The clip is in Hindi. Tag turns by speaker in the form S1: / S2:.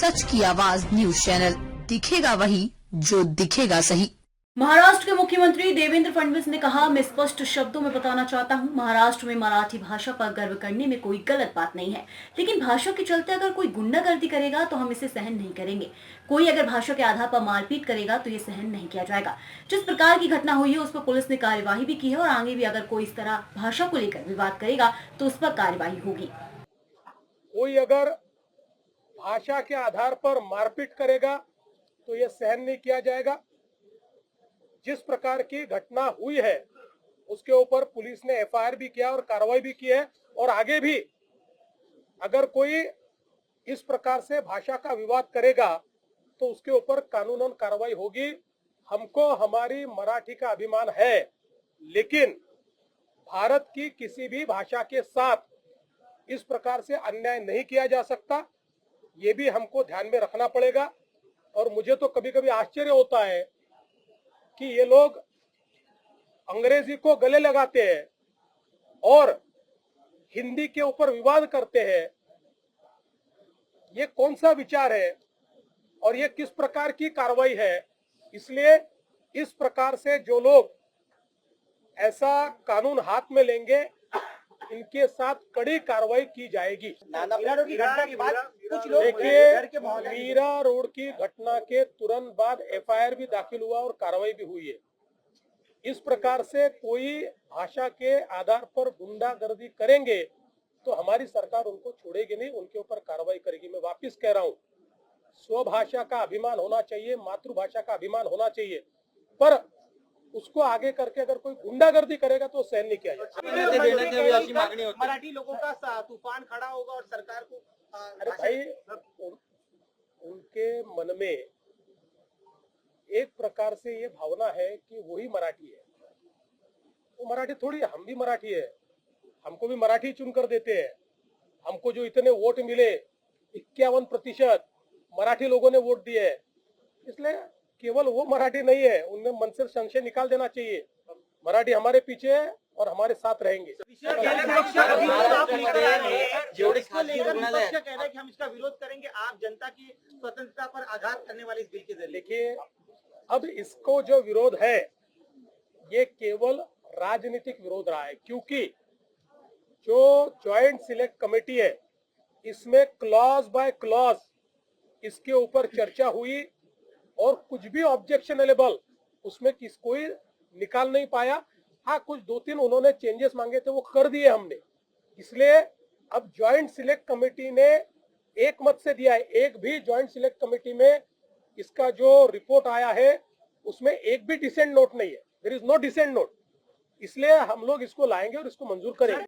S1: सच की आवाज न्यूज चैनल, दिखेगा वही जो दिखेगा सही।
S2: महाराष्ट्र के मुख्यमंत्री देवेंद्र फडणवीस ने कहा, मैं स्पष्ट शब्दों में बताना चाहता हूं, महाराष्ट्र में मराठी भाषा पर गर्व करने में कोई गलत बात नहीं है, लेकिन भाषा के चलते अगर कोई गुंडागर्दी करेगा तो हम इसे सहन नहीं करेंगे। कोई अगर भाषा के आधार पर मारपीट करेगा तो ये सहन नहीं किया जाएगा। जिस प्रकार की घटना हुई है उस पर पुलिस ने कार्यवाही भी की है और आगे भी अगर कोई इस तरह भाषा को लेकर विवाद करेगा तो उस पर कार्यवाही होगी।
S3: कोई अगर भाषा के आधार पर मारपीट करेगा तो यह सहन नहीं किया जाएगा। जिस प्रकार की घटना हुई है उसके ऊपर पुलिस ने एफआईआर भी किया और कार्रवाई भी की है, और आगे भी अगर कोई इस प्रकार से भाषा का विवाद करेगा तो उसके ऊपर कानूनन कार्रवाई होगी। हमको हमारी मराठी का अभिमान है, लेकिन भारत की किसी भी भाषा के साथ इस प्रकार से अन्याय नहीं किया जा सकता, ये भी हमको ध्यान में रखना पड़ेगा। और मुझे तो कभी कभी आश्चर्य होता है कि ये लोग अंग्रेजी को गले लगाते हैं और हिंदी के ऊपर विवाद करते हैं। ये कौन सा विचार है और ये किस प्रकार की कार्रवाई है? इसलिए इस प्रकार से जो लोग ऐसा कानून हाथ में लेंगे इनके साथ कड़ी कार्रवाई की जाएगी। देखिए, मीरा रोड की घटना के तुरंत बाद एफआईआर भी दाखिल हुआ और कार्रवाई भी हुई है। इस प्रकार से कोई भाषा के आधार पर गुंडागर्दी करेंगे तो हमारी सरकार उनको छोड़ेगी नहीं, उनके ऊपर कार्रवाई करेगी। मैं वापिस कह रहा हूँ, स्वभाषा का अभिमान होना चाहिए, मातृभाषा का अभिमान होना चाहिए, पर उसको आगे करके अगर कोई गुंडागर्दी करेगा तो सहन नहीं किया जाएगा।
S4: मराठी लोगों का तूफान खड़ा होगा और सरकार को
S3: अरे भाई, उनके मन में एक प्रकार से ये भावना है कि वही मराठी है। वो मराठी थोड़ी, हम भी मराठी है, हमको भी मराठी चुन कर देते हैं। हमको जो इतने वोट मिले 51% मराठी लोगों ने वोट दिए, इसलिए केवल वो मराठी नहीं है, उनमें मन से संशय निकाल देना चाहिए। मराठी हमारे पीछे है और हमारे साथ रहेंगे।
S4: हम इसका विरोध करेंगे, आप जनता की स्वतंत्रता पर आघात करने वाले इस बिल के जरिए।
S3: देखिए, अब इसको जो विरोध है ये केवल राजनीतिक विरोध रहा है, क्योंकि जो ज्वाइंट सिलेक्ट कमेटी है इसमें क्लॉज बाय क्लॉज इसके ऊपर चर्चा हुई और कुछ भी ऑब्जेक्शनेबल उसमें कोई निकाल नहीं पाया। हाँ, कुछ 2-3 उन्होंने चेंजेस मांगे थे, वो कर दिए हमने। इसलिए अब ज्वाइंट सिलेक्ट कमेटी ने एक मत से दिया है। एक भी ज्वाइंट सिलेक्ट कमेटी में इसका जो रिपोर्ट आया है उसमें एक भी डिसेंट नोट नहीं है, there is no dissent note. इसलिए हम लोग इसको लाएंगे और इसको मंजूर करेंगे।